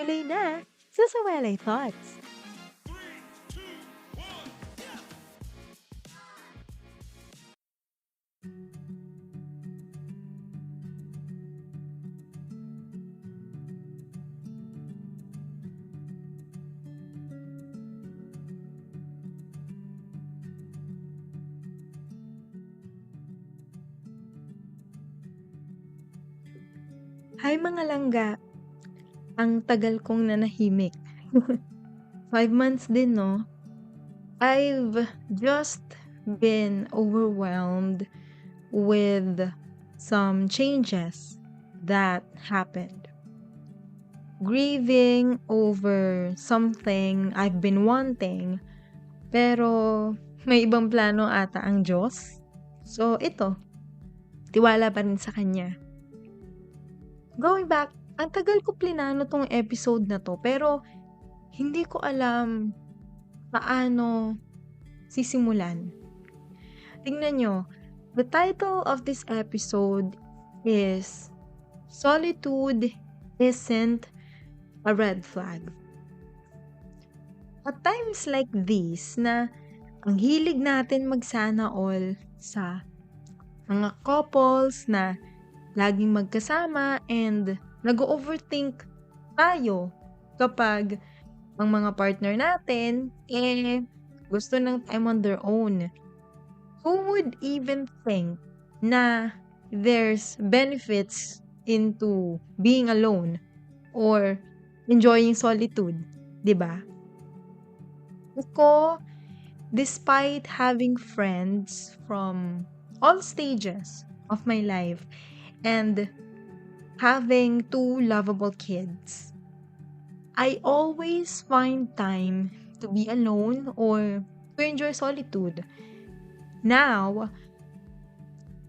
Tuloy na sa Sawalay Thoughts. Hi mga langga, ang tagal kong nanahimik. 5 months din, no? I've just been overwhelmed with some changes that happened. Grieving over something I've been wanting, pero may ibang plano ata ang Diyos. So ito, tiwala pa rin sa Kanya. Going back, ang tagal ko plinano tong episode na to, pero hindi ko alam paano sisimulan. Tingnan nyo, the title of this episode is Solitude Isn't a Red Flag. At times like these na ang hilig natin magsana all sa mga couples na laging magkasama and nag-overthink tayo kapag ang mga partner natin gusto ng time on their own. Who would even think na there's benefits into being alone or enjoying solitude, 'di ba? Ako, despite having friends from all stages of my life and having 2 lovable kids, I always find time to be alone or to enjoy solitude. Now,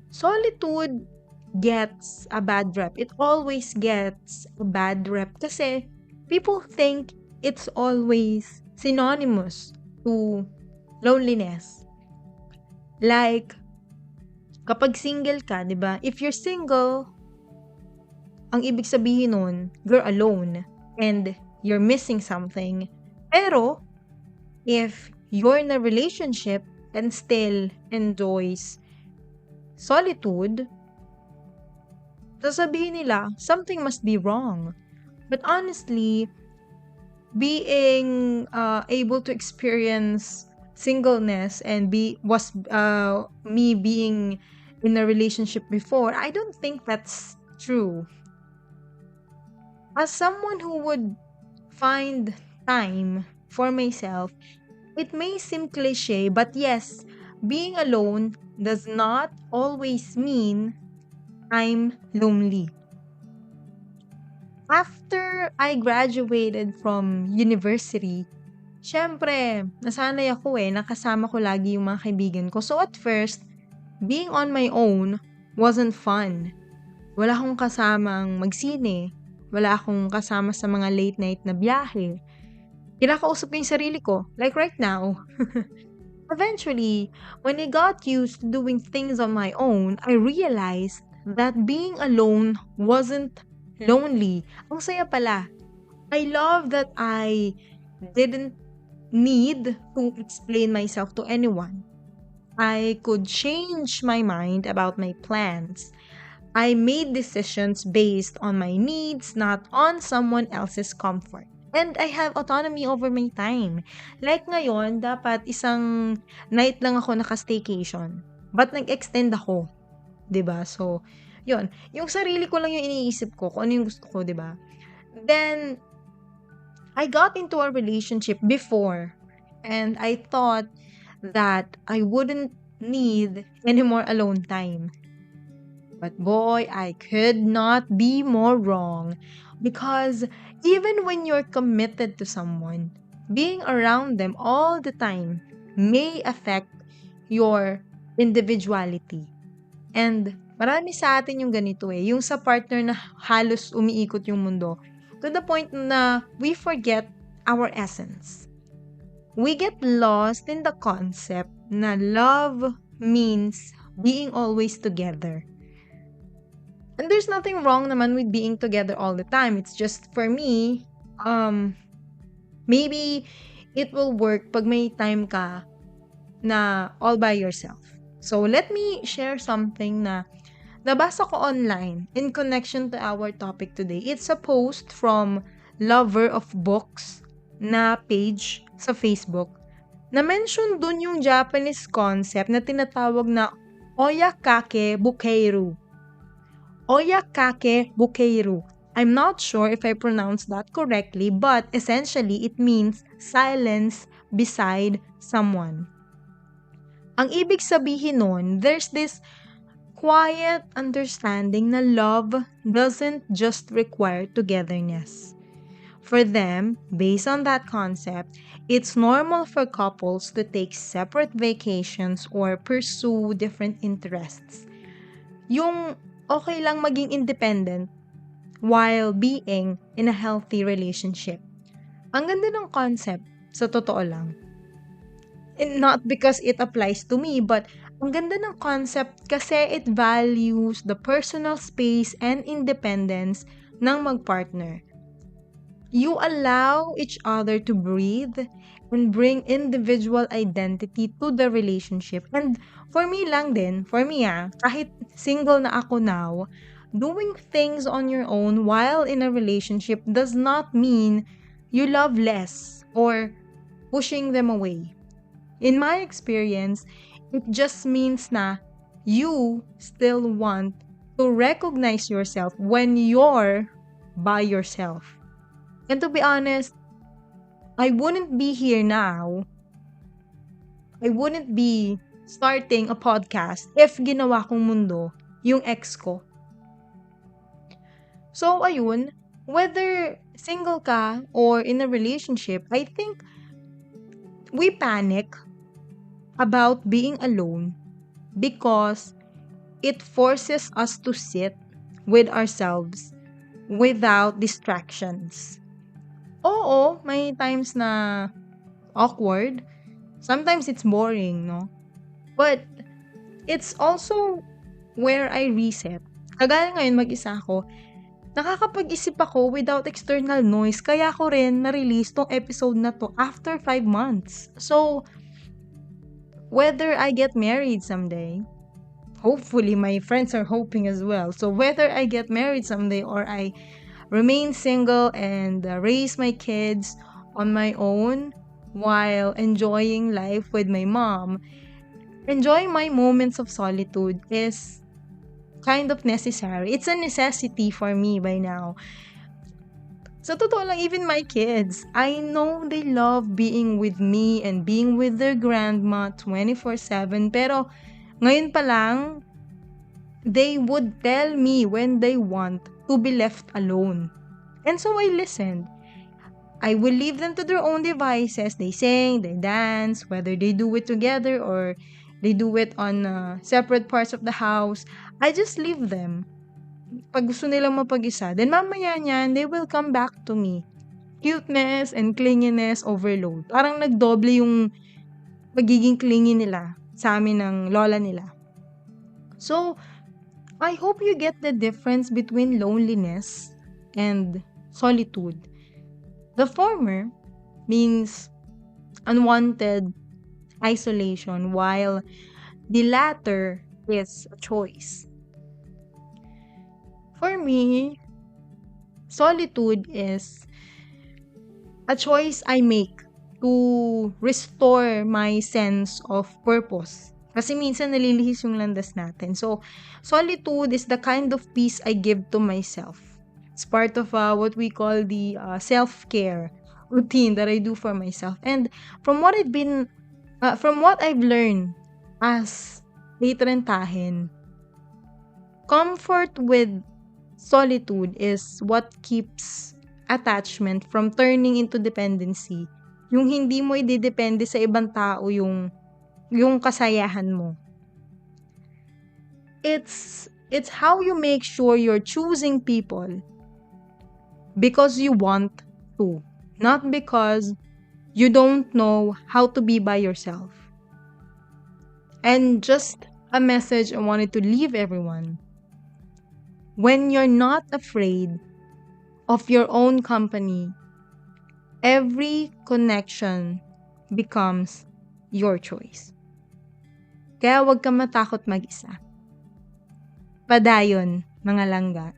solitude gets a bad rep. It always gets a bad rep kasi people think it's always synonymous to loneliness. Like, kapag single ka, di ba? If you're single, ang ibig sabihin nun, you're alone and you're missing something. Pero, if you're in a relationship and still enjoys solitude, sasabihin nila, something must be wrong. But honestly, being able to experience singleness and me being in a relationship before, I don't think that's true. As someone who would find time for myself, it may seem cliche, but yes, being alone does not always mean I'm lonely. After I graduated from university, syempre, nasanay ako nakasama ko lagi yung mga kaibigan ko. So at first, being on my own wasn't fun. Wala akong kasamang magsine. Wala akong kasama sa mga late night na biyahe. Kinakausap ko yung sarili ko, like right now. Eventually, when I got used to doing things on my own, I realized that being alone wasn't lonely. Ang saya pala. I love that I didn't need to explain myself to anyone. I could change my mind about my plans. I made decisions based on my needs, not on someone else's comfort. And I have autonomy over my time. Like ngayon, dapat isang night lang ako naka-staycation. But nag-extend ako. 'Di ba? So, yun. Yung sarili ko lang yung iniisip ko kung ano yung gusto ko, 'di ba? Then, I got into a relationship before and I thought that I wouldn't need any more alone time. But boy, I could not be more wrong because even when you're committed to someone, being around them all the time may affect your individuality. And marami sa atin yung ganito yung sa partner na halos umiikot yung mundo to the point na we forget our essence. We get lost in the concept na love means being always together. And there's nothing wrong naman with being together all the time. It's just for me, Um, maybe it will work pag may time ka na all by yourself. So, let me share something na nabasa ko online in connection to our topic today. It's a post from Lover of Books na page sa Facebook. Na-mention dun yung Japanese concept na tinatawag na Oyakake Bukeiru. Oyakake Bukeiru. I'm not sure if I pronounced that correctly, but essentially it means silence beside someone. Ang ibig sabihin nun, there's this quiet understanding na love doesn't just require togetherness. For them, based on that concept, it's normal for couples to take separate vacations or pursue different interests. Yung okay lang maging independent while being in a healthy relationship. Ang ganda ng concept, sa totoo lang. And not because it applies to me, but ang ganda ng concept kasi it values the personal space and independence ng magpartner. You allow each other to breathe and bring individual identity to the relationship. And for me, kahit single na ako now, doing things on your own while in a relationship does not mean you love less or pushing them away. In my experience, it just means na you still want to recognize yourself when you're by yourself. And to be honest, I wouldn't be here now. I wouldn't be starting a podcast if ginawa kong mundo yung ex ko. So, ayun, whether single ka or in a relationship, I think we panic about being alone because it forces us to sit with ourselves without distractions. Oo, may times na awkward. Sometimes it's boring, no? But it's also where I reset. Kagaya ngayon mag-isa ako, nakakapag-isip ako without external noise. Kaya ko rin na-release tong episode na to after 5 months. So, whether I get married someday, hopefully my friends are hoping as well. So, whether I get married someday or I remain single and raise my kids on my own while enjoying life with my mom, enjoying my moments of solitude is kind of necessary. It's a necessity for me by now. Sa totoo lang, even my kids, I know they love being with me and being with their grandma 24/7. Pero ngayon pa lang, they would tell me when they want to be left alone. And so I listened. I will leave them to their own devices. They sing, they dance, whether they do it together or they do it on separate parts of the house. I just leave them. Pag gusto nilang mapag-isa, then mamaya niyan, they will come back to me. Cuteness and clinginess overload. Parang nagdoble yung pagiging clingy nila sa amin ng lola nila. So, I hope you get the difference between loneliness and solitude. The former means unwanted isolation, while the latter is a choice. For me, solitude is a choice I make to restore my sense of purpose. Kasi minsan nalilihis yung landas natin. So, solitude is the kind of peace I give to myself. It's part of what we call the self-care routine that I do for myself. And from what I've learned as litrentahin, comfort with solitude is what keeps attachment from turning into dependency. Yung hindi mo ididepende sa ibang tao yung kasayahan mo. It's how you make sure you're choosing people because you want to, not because you don't know how to be by yourself. And just a message I wanted to leave everyone. When you're not afraid of your own company, every connection becomes your choice. Kaya huwag kang matakot mag-isa. Padayon, mga langga.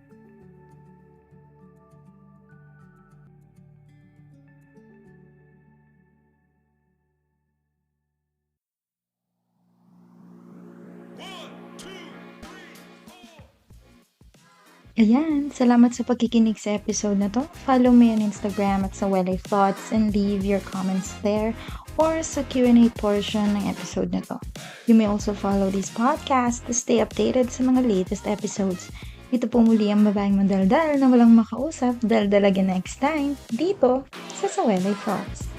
Ayan, salamat sa pagkikinig sa episode na to. Follow me on Instagram at sa Welly Thoughts and leave your comments there or sa Q&A portion ng episode na to. You may also follow this podcast to stay updated sa mga latest episodes. Ito po muli ang babaeng madaldal na walang makausap, daldal again next time, dito sa Welly Thoughts.